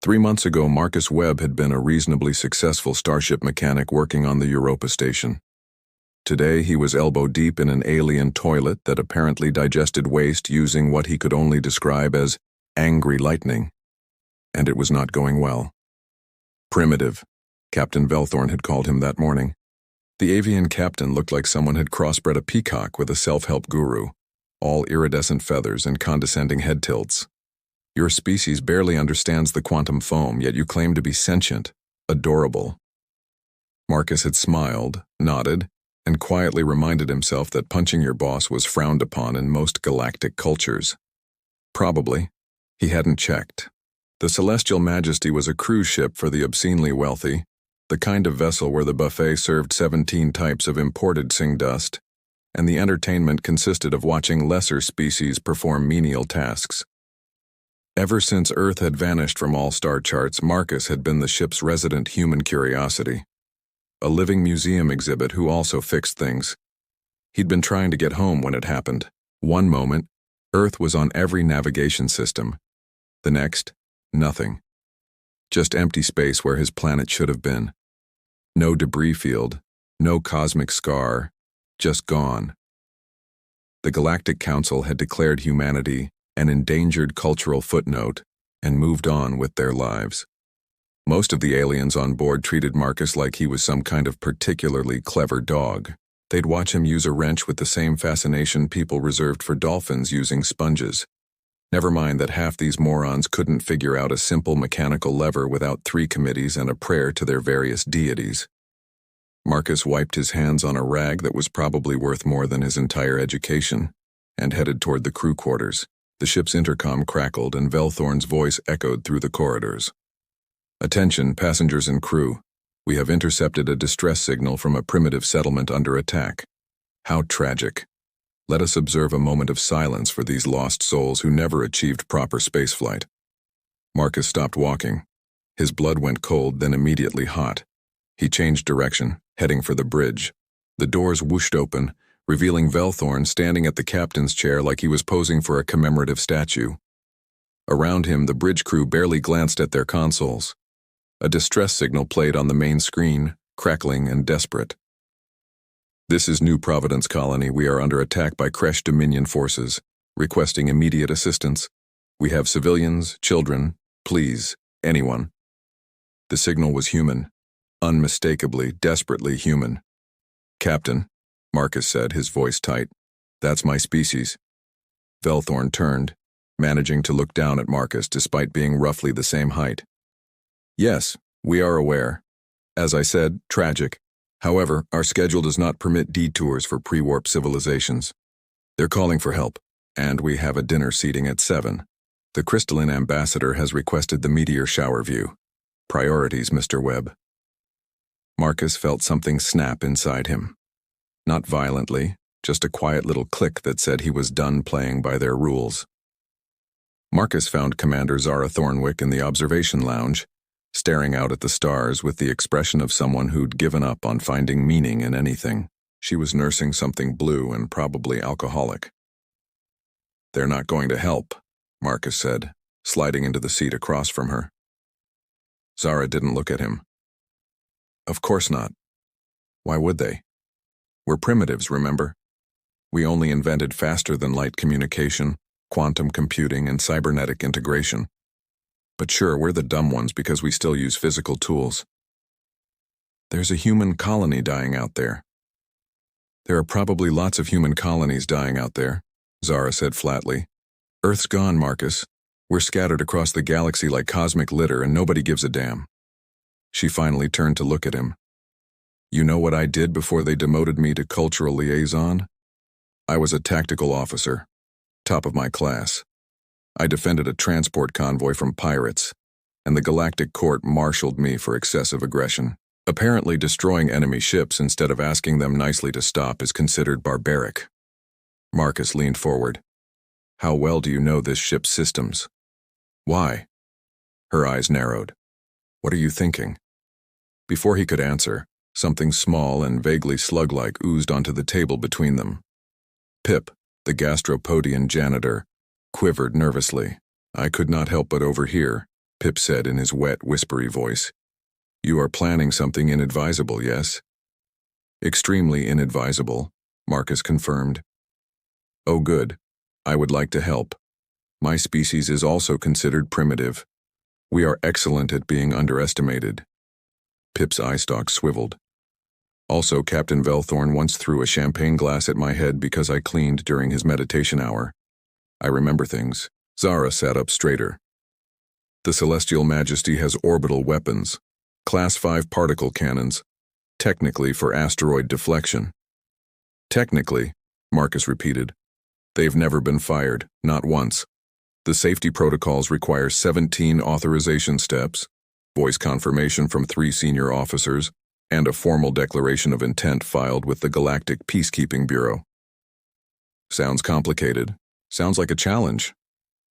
3 months ago, Marcus Webb had been a reasonably successful starship mechanic working on the Europa station. Today, he was elbow-deep in an alien toilet that apparently digested waste using what he could only describe as angry lightning. And it was not going well. Primitive, Captain Velthorn had called him that morning. The avian captain looked like someone had crossbred a peacock with a self-help guru, all iridescent feathers and condescending head tilts. Your species barely understands the quantum foam, yet you claim to be sentient, adorable. Marcus had smiled, nodded, and quietly reminded himself that punching your boss was frowned upon in most galactic cultures. Probably. He hadn't checked. The Celestial Majesty was a cruise ship for the obscenely wealthy, the kind of vessel where the buffet served 17 types of imported singdust, and the entertainment consisted of watching lesser species perform menial tasks. Ever since Earth had vanished from all star charts, Marcus had been the ship's resident human curiosity. A living museum exhibit who also fixed things. He'd been trying to get home when it happened. One moment, Earth was on every navigation system. The next, nothing. Just empty space where his planet should have been. No debris field, no cosmic scar, just gone. The Galactic Council had declared humanity an endangered cultural footnote and moved on with their lives. Most of the aliens on board treated Marcus like he was some kind of particularly clever dog. They'd watch him use a wrench with the same fascination people reserved for dolphins using sponges. Never mind that half these morons couldn't figure out a simple mechanical lever without 3 committees and a prayer to their various deities. Marcus wiped his hands on a rag that was probably worth more than his entire education, and headed toward the crew quarters. The ship's intercom crackled and Velthorn's voice echoed through the corridors. "Attention, passengers and crew. We have intercepted a distress signal from a primitive settlement under attack. How tragic. Let us observe a moment of silence for these lost souls who never achieved proper spaceflight." Marcus stopped walking. His blood went cold, then immediately hot. He changed direction, heading for the bridge. The doors whooshed open, revealing Velthorn standing at the captain's chair like he was posing for a commemorative statue. Around him, the bridge crew barely glanced at their consoles. A distress signal played on the main screen, crackling and desperate. "This is New Providence Colony. We are under attack by Kresh Dominion forces, requesting immediate assistance. We have civilians, children, please, anyone." The signal was human, unmistakably, desperately human. "Captain," Marcus said, his voice tight, "that's my species." Velthorn turned, managing to look down at Marcus despite being roughly the same height. "Yes, we are aware. As I said, tragic. However, our schedule does not permit detours for pre-warp civilizations. They're calling for help, and we have a dinner seating at 7. The crystalline ambassador has requested the meteor shower view. Priorities, Mr. Webb." Marcus felt something snap inside him. Not violently, just a quiet little click that said he was done playing by their rules. Marcus found Commander Zara Thornwick in the observation lounge, staring out at the stars with the expression of someone who'd given up on finding meaning in anything. She was nursing something blue and probably alcoholic. "They're not going to help," Marcus said, sliding into the seat across from her. Zara didn't look at him. "Of course not. Why would they? We're primitives, remember? We only invented faster-than-light communication, quantum computing, and cybernetic integration. But sure, we're the dumb ones because we still use physical tools. There's a human colony dying out there." "There are probably lots of human colonies dying out there," Zara said flatly. "Earth's gone, Marcus. We're scattered across the galaxy like cosmic litter and nobody gives a damn." She finally turned to look at him. "You know what I did before they demoted me to cultural liaison? I was a tactical officer, top of my class. I defended a transport convoy from pirates, and the Galactic Court marshaled me for excessive aggression. Apparently destroying enemy ships instead of asking them nicely to stop is considered barbaric." Marcus leaned forward. "How well do you know this ship's systems?" "Why?" Her eyes narrowed. "What are you thinking?" Before he could answer, something small and vaguely slug-like oozed onto the table between them. Pip, the gastropodian janitor, quivered nervously. "I could not help but overhear," Pip said in his wet, whispery voice. You are planning something inadvisable, yes? Extremely inadvisable, Marcus confirmed. Oh good. I would like to help. My species is also considered primitive. We are excellent at being underestimated. Pip's eye stalk swiveled. Also, Captain Velthorn once threw a champagne glass at my head because I cleaned during his meditation hour. I remember things. Zara sat up straighter. The Celestial Majesty has orbital weapons, Class 5 particle cannons, technically for asteroid deflection. Technically, Marcus repeated. They've never been fired, not once. The safety protocols require 17 authorization steps, voice confirmation from 3 senior officers, and a formal declaration of intent filed with the Galactic Peacekeeping Bureau. Sounds complicated. Sounds like a challenge.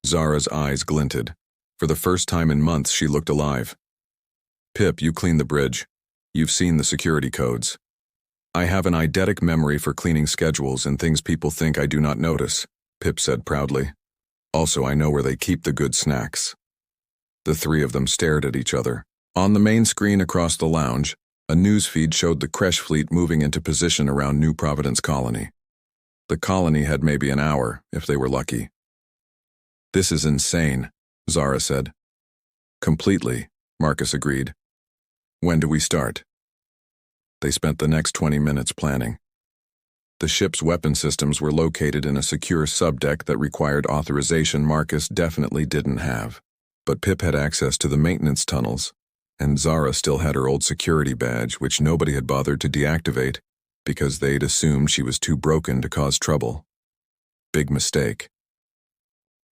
Zara's eyes glinted. For the first time in months, she looked alive. Pip, you clean the bridge. You've seen the security codes. I have an eidetic memory for cleaning schedules and things people think I do not notice, Pip said proudly. Also, I know where they keep the good snacks. The 3 of them stared at each other. On the main screen across the lounge, a newsfeed showed the Kresh fleet moving into position around New Providence Colony. The colony had maybe an hour, if they were lucky. This is insane, Zara said. Completely, Marcus agreed. When do we start? They spent the next 20 minutes planning. The ship's weapon systems were located in a secure subdeck that required authorization Marcus definitely didn't have. But Pip had access to the maintenance tunnels, and Zara still had her old security badge, which nobody had bothered to deactivate because they'd assumed she was too broken to cause trouble. Big mistake.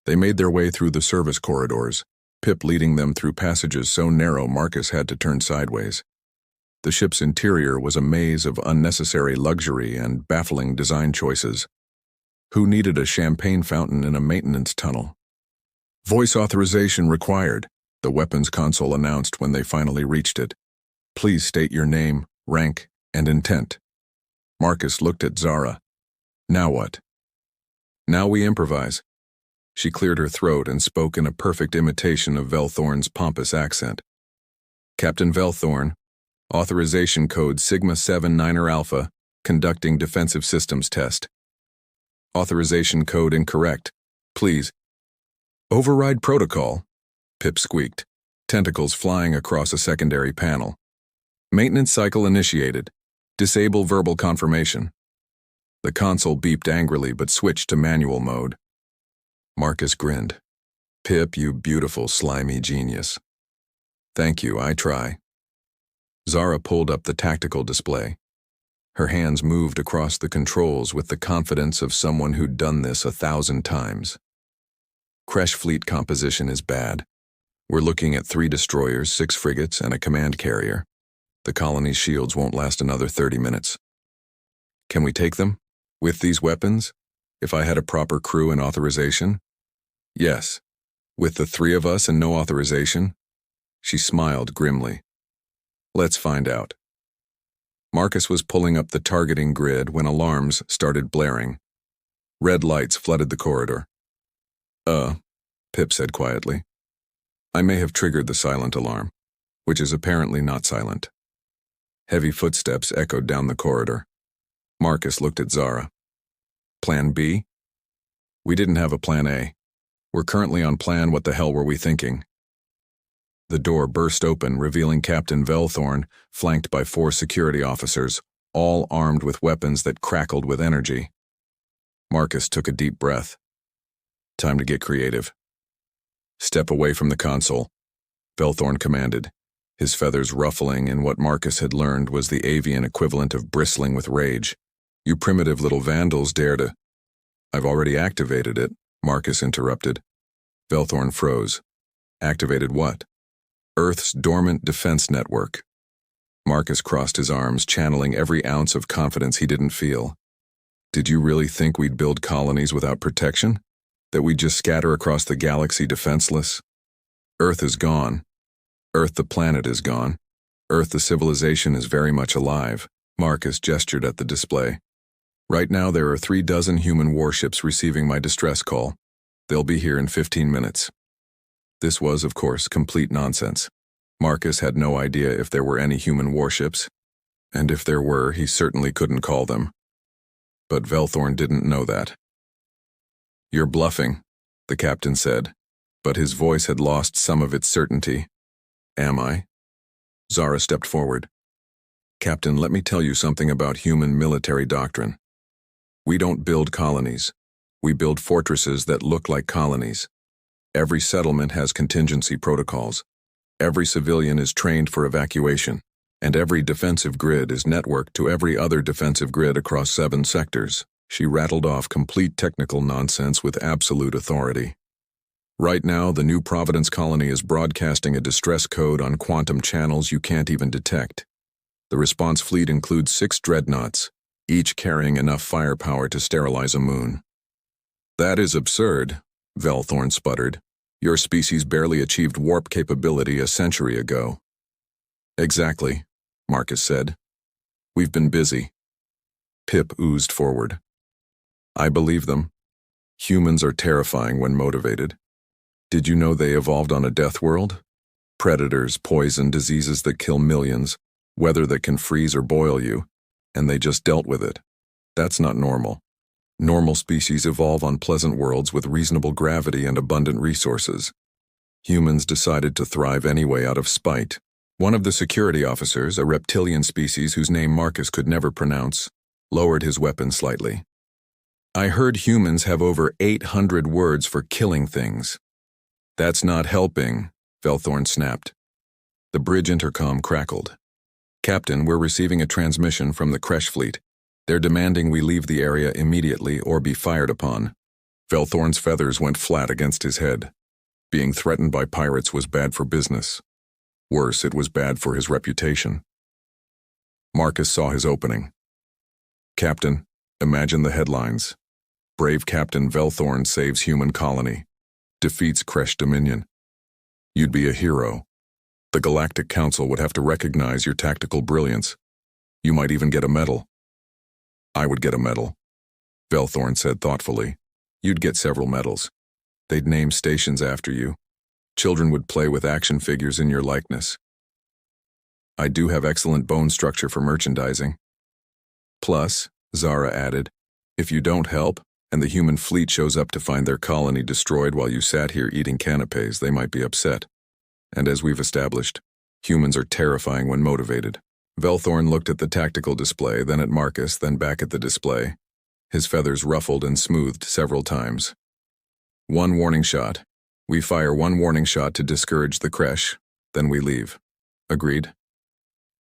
They made their way through the service corridors, Pip leading them through passages so narrow Marcus had to turn sideways. The ship's interior was a maze of unnecessary luxury and baffling design choices. Who needed a champagne fountain in a maintenance tunnel? Voice authorization required, the weapons console announced when they finally reached it. Please state your name, rank, and intent. Marcus looked at Zara. Now what? Now we improvise. She cleared her throat and spoke in a perfect imitation of Velthorn's pompous accent. Captain Velthorn, authorization code Sigma 7 Niner Alpha, conducting defensive systems test. Authorization code incorrect. Please. Override protocol, Pip squeaked, tentacles flying across a secondary panel. Maintenance cycle initiated. Disable verbal confirmation. The console beeped angrily but switched to manual mode. Marcus grinned. Pip, you beautiful, slimy genius. Thank you, I try. Zara pulled up the tactical display. Her hands moved across the controls with the confidence of someone who'd done this 1,000 times. Kresh fleet composition is bad. We're looking at 3 destroyers, 6 frigates, and a command carrier. The colony's shields won't last another 30 minutes. Can we take them? With these weapons? If I had a proper crew and authorization? Yes. With the 3 of us and no authorization? She smiled grimly. Let's find out. Marcus was pulling up the targeting grid when alarms started blaring. Red lights flooded the corridor. Pip said quietly. I may have triggered the silent alarm, which is apparently not silent. Heavy footsteps echoed down the corridor. Marcus looked at Zara. Plan B? We didn't have a plan A. We're currently on plan what the hell were we thinking? The door burst open, revealing Captain Velthorn, flanked by 4 security officers, all armed with weapons that crackled with energy. Marcus took a deep breath. Time to get creative. Step away from the console, Velthorn commanded, his feathers ruffling in what Marcus had learned was the avian equivalent of bristling with rage. You primitive little vandals dare to... I've already activated it, Marcus interrupted. Velthorn froze. Activated what? Earth's dormant defense network. Marcus crossed his arms, channeling every ounce of confidence he didn't feel. Did you really think we'd build colonies without protection? That we'd just scatter across the galaxy defenseless? Earth is gone. Earth the planet is gone. Earth the civilization is very much alive. Marcus gestured at the display. Right now there are 36 human warships receiving my distress call. They'll be here in 15 minutes. This was, of course, complete nonsense. Marcus had no idea if there were any human warships, and if there were, he certainly couldn't call them. But Velthorn didn't know that. "You're bluffing," the captain said, but his voice had lost some of its certainty. "Am I?" Zara stepped forward. "Captain, let me tell you something about human military doctrine. We don't build colonies. We build fortresses that look like colonies. Every settlement has contingency protocols. Every civilian is trained for evacuation, and every defensive grid is networked to every other defensive grid across 7 sectors." She rattled off complete technical nonsense with absolute authority. "Right now, the New Providence colony is broadcasting a distress code on quantum channels you can't even detect. The response fleet includes 6 dreadnoughts, each carrying enough firepower to sterilize a moon." "That is absurd," Velthorn sputtered. "Your species barely achieved warp capability a century ago." "Exactly," Marcus said. "We've been busy." Pip oozed forward. "I believe them. Humans are terrifying when motivated. Did you know they evolved on a death world? Predators, poison, diseases that kill millions, weather that can freeze or boil you, and they just dealt with it. That's not normal. Normal species evolve on pleasant worlds with reasonable gravity and abundant resources. Humans decided to thrive anyway out of spite." One of the security officers, a reptilian species whose name Marcus could never pronounce, lowered his weapon slightly. "I heard humans have over 800 words for killing things." "That's not helping," Velthorn snapped. The bridge intercom crackled. "Captain, we're receiving a transmission from the Kresh fleet. They're demanding we leave the area immediately or be fired upon." Velthorn's feathers went flat against his head. Being threatened by pirates was bad for business. Worse, it was bad for his reputation. Marcus saw his opening. "Captain, imagine the headlines. Brave Captain Velthorn saves human colony. Defeats Kresh Dominion. You'd be a hero. The Galactic Council would have to recognize your tactical brilliance. You might even get a medal." "I would get a medal," Velthorn said thoughtfully. "You'd get several medals. They'd name stations after you. Children would play with action figures in your likeness. I do have excellent bone structure for merchandising. Plus," Zara added, "if you don't help, and the human fleet shows up to find their colony destroyed while you sat here eating canapes, they might be upset. And as we've established, humans are terrifying when motivated." Velthorn looked at the tactical display, then at Marcus, then back at the display. His feathers ruffled and smoothed several times. "1 warning shot. We fire 1 warning shot to discourage the Kresh, then we leave. Agreed?"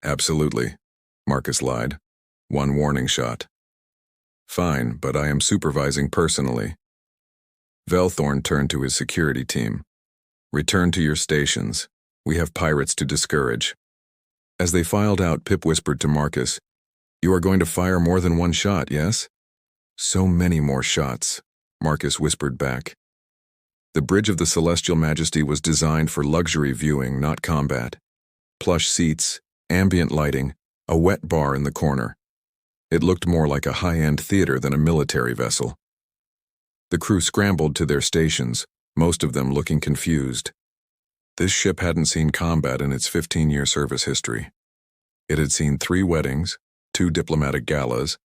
"Absolutely," Marcus lied. 1 warning shot." "Fine, but I am supervising personally." Velthorn turned to his security team. "Return to your stations. We have pirates to discourage." As they filed out, Pip whispered to Marcus, "You are going to fire more than 1 shot, yes?" "So many more shots," Marcus whispered back. The Bridge of the Celestial Majesty was designed for luxury viewing, not combat. Plush seats, ambient lighting, a wet bar in the corner. It looked more like a high-end theater than a military vessel. The crew scrambled to their stations, most of them looking confused. This ship hadn't seen combat in its 15-year service history. It had seen 3 weddings, 2 diplomatic galas,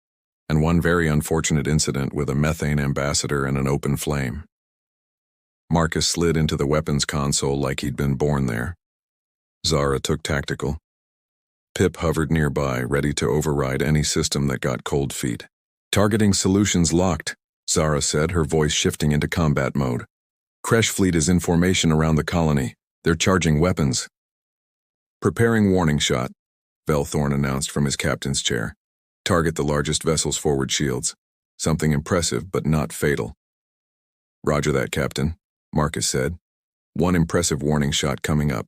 and 1 very unfortunate incident with a methane ambassador and an open flame. Marcus slid into the weapons console like he'd been born there. Zara took tactical. Pip hovered nearby, ready to override any system that got cold feet. "Targeting solutions locked," Zara said, her voice shifting into combat mode. "Kresh fleet is in formation around the colony. They're charging weapons." "Preparing warning shot," Velthorn announced from his captain's chair. "Target the largest vessel's forward shields. Something impressive, but not fatal." "Roger that, Captain," Marcus said. 1 impressive warning shot coming up."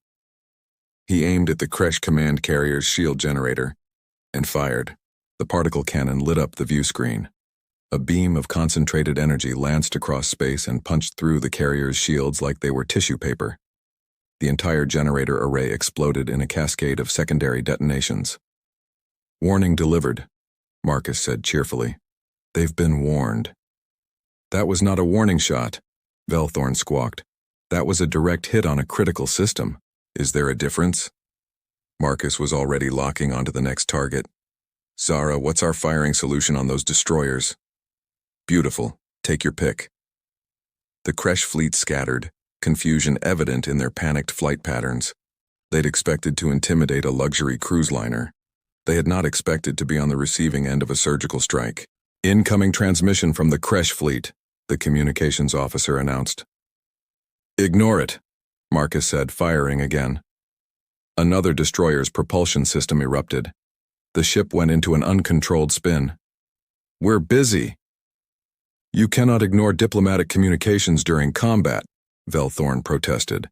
He aimed at the Kresh command carrier's shield generator and fired. The particle cannon lit up the view screen. A beam of concentrated energy lanced across space and punched through the carrier's shields like they were tissue paper. The entire generator array exploded in a cascade of secondary detonations. "Warning delivered," Marcus said cheerfully. "They've been warned." "That was not a warning shot," Velthorn squawked. That was a direct hit on a critical system. Is there a difference? Marcus was already locking onto the next target. Zara, what's our firing solution on those destroyers? Beautiful. Take your pick. The Kresh fleet scattered, confusion evident in their panicked flight patterns. They'd expected to intimidate a luxury cruise liner. They had not expected to be on the receiving end of a surgical strike. Incoming transmission from the Kresh fleet, the communications officer announced. Ignore it, Marcus said, firing again. Another destroyer's propulsion system erupted. The ship went into an uncontrolled spin. We're busy. You cannot ignore diplomatic communications during combat, Velthorn protested,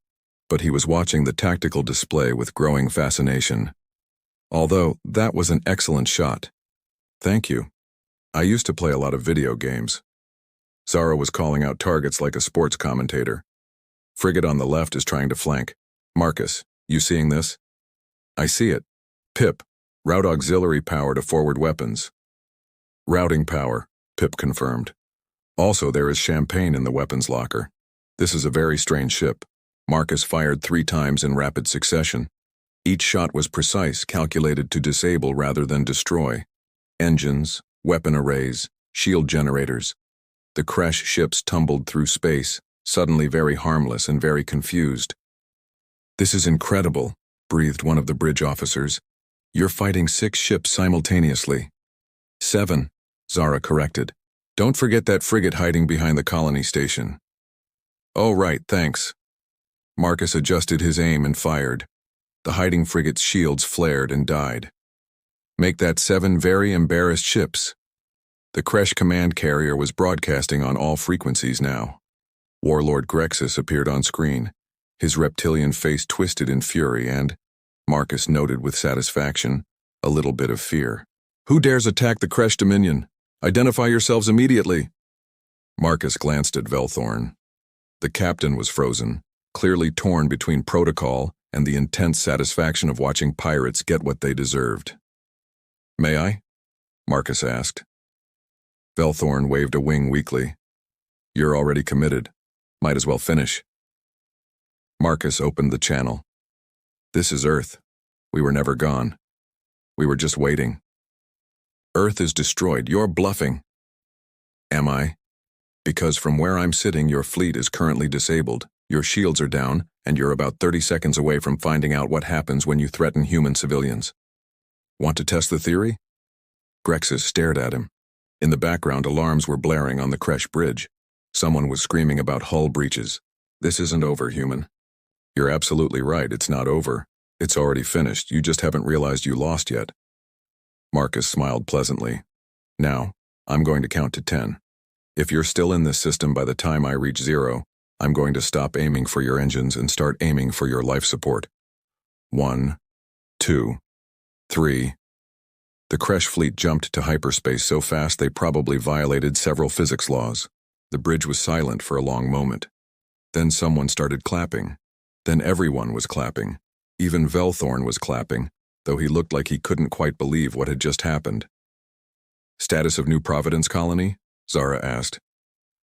but he was watching the tactical display with growing fascination. Although, that was an excellent shot. Thank you. I used to play a lot of video games. Zara was calling out targets like a sports commentator. Frigate on the left is trying to flank. Marcus, you seeing this? I see it. Pip, route auxiliary power to forward weapons. Routing power, Pip confirmed. Also, there is champagne in the weapons locker. This is a very strange ship. Marcus fired 3 times in rapid succession. Each shot was precise, calculated to disable rather than destroy. Engines, weapon arrays, shield generators. The Kresh ships tumbled through space, suddenly very harmless and very confused. This is incredible, breathed one of the bridge officers. You're fighting 6 ships simultaneously. 7, Zara corrected. Don't forget that frigate hiding behind the colony station. Oh right, thanks. Marcus adjusted his aim and fired. The hiding frigate's shields flared and died. Make that 7 very embarrassed ships. The Kresh command carrier was broadcasting on all frequencies now. Warlord Grexus appeared on screen, his reptilian face twisted in fury and, Marcus noted with satisfaction, a little bit of fear. Who dares attack the Kresh Dominion? Identify yourselves immediately. Marcus glanced at Velthorn. The captain was frozen, clearly torn between protocol and the intense satisfaction of watching pirates get what they deserved. May I? Marcus asked. Velthorn waved a wing weakly. You're already committed. Might as well finish. Marcus opened the channel. This is Earth. We were never gone. We were just waiting. Earth is destroyed. You're bluffing. Am I? Because from where I'm sitting, your fleet is currently disabled. Your shields are down, and you're about 30 seconds away from finding out what happens when you threaten human civilians. Want to test the theory? Grexus stared at him. In the background, alarms were blaring on the Kresh bridge. Someone was screaming about hull breaches. This isn't over, human. You're absolutely right, it's not over. It's already finished, you just haven't realized you lost yet. Marcus smiled pleasantly. Now, I'm going to count to 10. If you're still in this system by the time I reach 0, I'm going to stop aiming for your engines and start aiming for your life support. 1, 2, 3. The Kresh fleet jumped to hyperspace so fast they probably violated several physics laws. The bridge was silent for a long moment. Then someone started clapping. Then everyone was clapping. Even Velthorn was clapping, though he looked like he couldn't quite believe what had just happened. Status of New Providence colony? Zara asked.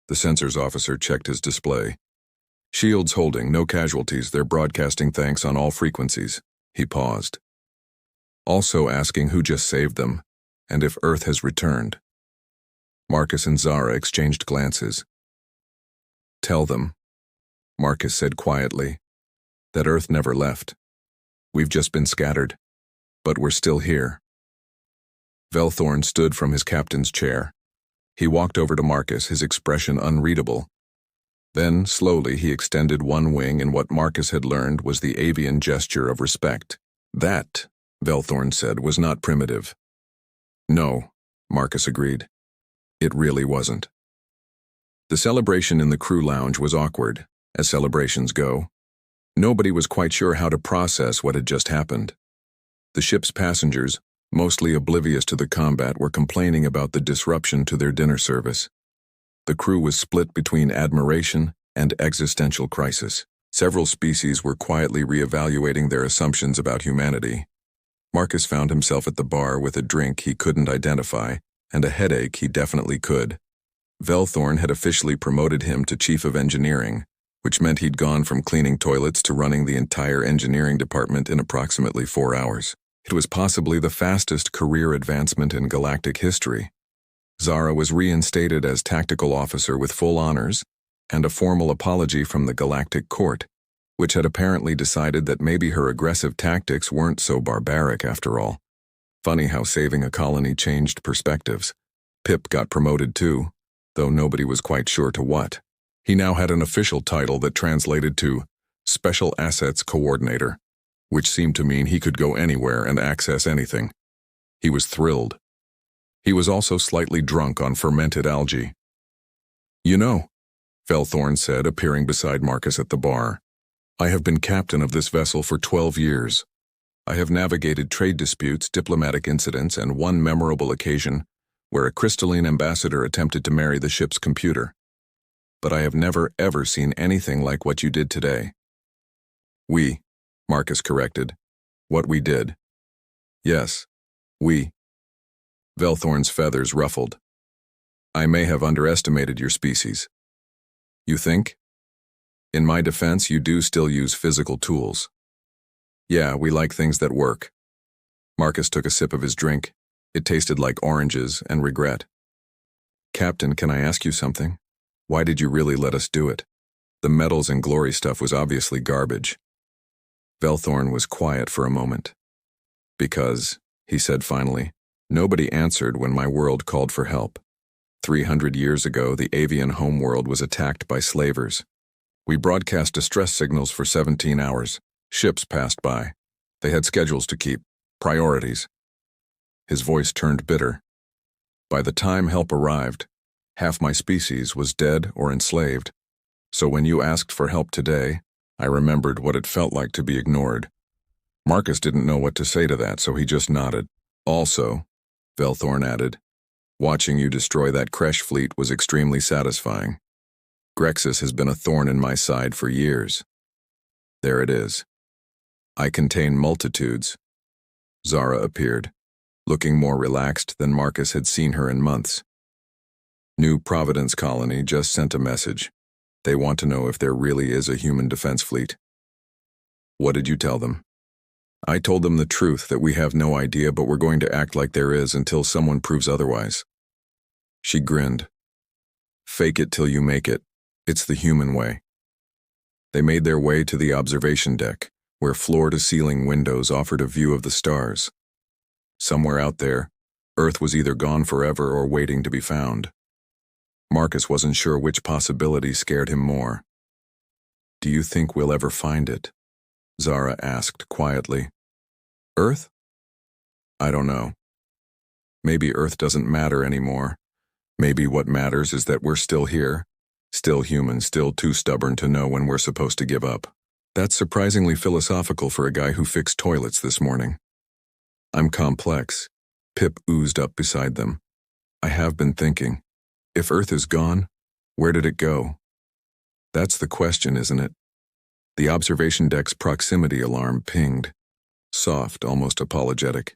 The sensors officer checked his display. Shields holding, no casualties, they're broadcasting thanks on all frequencies. He paused. Also asking who just saved them, and if Earth has returned. Marcus and Zara exchanged glances. Tell them, Marcus said quietly, that Earth never left. We've just been scattered, but we're still here. Velthorn stood from his captain's chair. He walked over to Marcus, his expression unreadable. Then, slowly, he extended one wing in what Marcus had learned was the avian gesture of respect. That, Velthorn said, was not primitive. No, Marcus agreed. It really wasn't. The celebration in the crew lounge was awkward, as celebrations go. Nobody was quite sure how to process what had just happened. The ship's passengers, mostly oblivious to the combat, were complaining about the disruption to their dinner service. The crew was split between admiration and existential crisis. Several species were quietly reevaluating their assumptions about humanity. Marcus found himself at the bar with a drink he couldn't identify and a headache he definitely could. Velthorn had officially promoted him to Chief of Engineering, which meant he'd gone from cleaning toilets to running the entire engineering department in approximately 4 hours. It was possibly the fastest career advancement in galactic history. Zara was reinstated as tactical officer with full honors and a formal apology from the Galactic Court, which had apparently decided that maybe her aggressive tactics weren't so barbaric after all. Funny how saving a colony changed perspectives. Pip got promoted too, though nobody was quite sure to what. He now had an official title that translated to Special Assets Coordinator, which seemed to mean he could go anywhere and access anything. He was thrilled. He was also slightly drunk on fermented algae. "You know," Velthorn said, appearing beside Marcus at the bar, "I have been captain of this vessel for 12 years. I have navigated trade disputes, diplomatic incidents, and one memorable occasion where a crystalline ambassador attempted to marry the ship's computer. But I have never ever seen anything like what you did today." "We," Marcus corrected. "What we did." "Yes, we." Velthorn's feathers ruffled. "I may have underestimated your species." "You think?" "In my defense, you do still use physical tools." "Yeah, we like things that work." Marcus took a sip of his drink. It tasted like oranges and regret. "Captain, can I ask you something? Why did you really let us do it? The medals and glory stuff was obviously garbage." Velthorn was quiet for a moment. "Because," he said finally, "nobody answered when my world called for help. 300 years ago, the avian homeworld was attacked by slavers. We broadcast distress signals for 17 hours. Ships passed by. They had schedules to keep, priorities." His voice turned bitter. "By the time help arrived, half my species was dead or enslaved. So when you asked for help today, I remembered what it felt like to be ignored." Marcus didn't know what to say to that, so he just nodded. "Also," Velthorn added, "watching you destroy that Kresh fleet was extremely satisfying. Grexis has been a thorn in my side for years. There it is. I contain multitudes." Zara appeared, looking more relaxed than Marcus had seen her in months. "New Providence Colony just sent a message. They want to know if there really is a human defense fleet." "What did you tell them?" "I told them the truth, that we have no idea, but we're going to act like there is until someone proves otherwise." She grinned. "Fake it till you make it. It's the human way." They made their way to the observation deck, where floor-to-ceiling windows offered a view of the stars. Somewhere out there, Earth was either gone forever or waiting to be found. Marcus wasn't sure which possibility scared him more. "Do you think we'll ever find it?" Zara asked quietly. "Earth? I don't know. Maybe Earth doesn't matter anymore. Maybe what matters is that we're still here, still human, still too stubborn to know when we're supposed to give up." That's surprisingly philosophical for a guy who fixed toilets this morning. "I'm complex." Pip oozed up beside them. "I have been thinking. If Earth is gone, where did it go? That's the question, isn't it?" The observation deck's proximity alarm pinged. Soft, almost apologetic.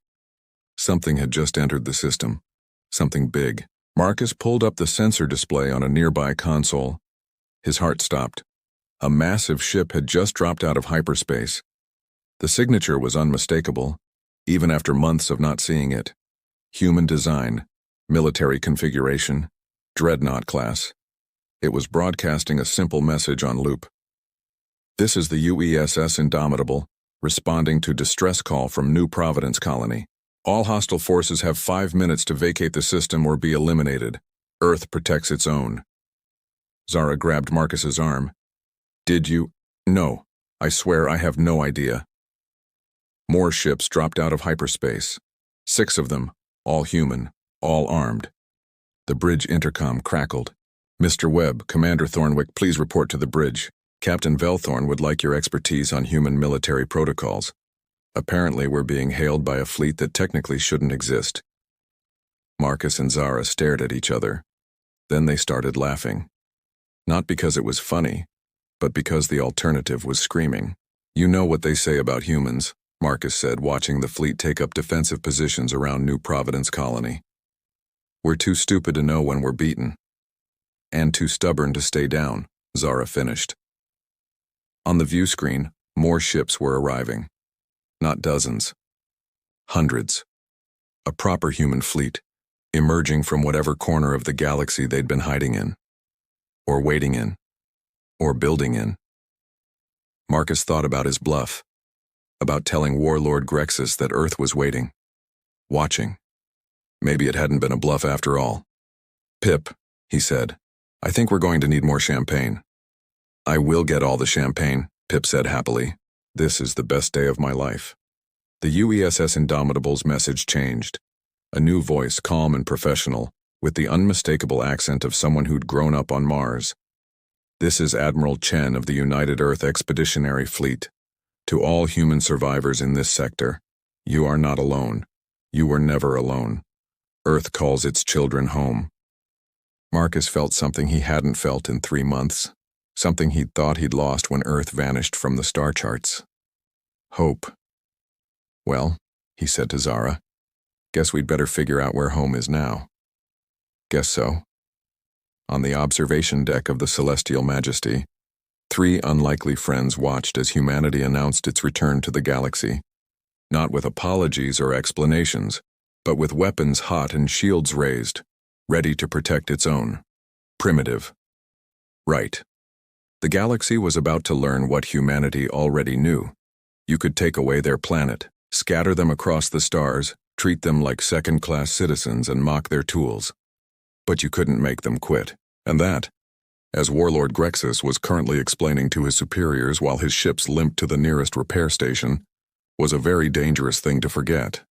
Something had just entered the system. Something big. Marcus pulled up the sensor display on a nearby console. His heart stopped. A massive ship had just dropped out of hyperspace. The signature was unmistakable, even after months of not seeing it. Human design, military configuration, Dreadnought class. It was broadcasting a simple message on loop. "This is the UESS Indomitable, responding to distress call from New Providence Colony. All hostile forces have 5 minutes to vacate the system or be eliminated. Earth protects its own." Zara grabbed Marcus's arm. "Did you?" "No, I swear I have no idea." More ships dropped out of hyperspace. 6 of them, all human, all armed. The bridge intercom crackled. "Mr. Webb, Commander Thornwick, please report to the bridge. Captain Velthorn would like your expertise on human military protocols. Apparently we're being hailed by a fleet that technically shouldn't exist." Marcus and Zara stared at each other. Then they started laughing. Not because it was funny, but because the alternative was screaming. "You know what they say about humans," Marcus said, watching the fleet take up defensive positions around New Providence Colony. "We're too stupid to know when we're beaten. And too stubborn to stay down," Zara finished. On the view screen, more ships were arriving. Not dozens. Hundreds. A proper human fleet, emerging from whatever corner of the galaxy they'd been hiding in, or waiting in, or building in. Marcus thought about his bluff, about telling Warlord Grexus that Earth was waiting, watching. Maybe it hadn't been a bluff after all. "Pip," he said, "I think we're going to need more champagne." "I will get all the champagne," Pip said happily. "This is the best day of my life." The UESS Indomitable's message changed. A new voice, calm and professional, with the unmistakable accent of someone who'd grown up on Mars. "This is Admiral Chen of the United Earth Expeditionary Fleet. To all human survivors in this sector, you are not alone. You were never alone. Earth calls its children home." Marcus felt something he hadn't felt in 3 months, something he'd thought he'd lost when Earth vanished from the star charts. Hope. "Well," he said to Zara, "guess we'd better figure out where home is now." "Guess so." On the observation deck of the Celestial Majesty, 3 unlikely friends watched as humanity announced its return to the galaxy. Not with apologies or explanations, but with weapons hot and shields raised, ready to protect its own. Primitive. Right. The galaxy was about to learn what humanity already knew. You could take away their planet, scatter them across the stars, treat them like second-class citizens and mock their tools. But you couldn't make them quit. And that, as Warlord Grexus was currently explaining to his superiors while his ships limped to the nearest repair station, was a very dangerous thing to forget.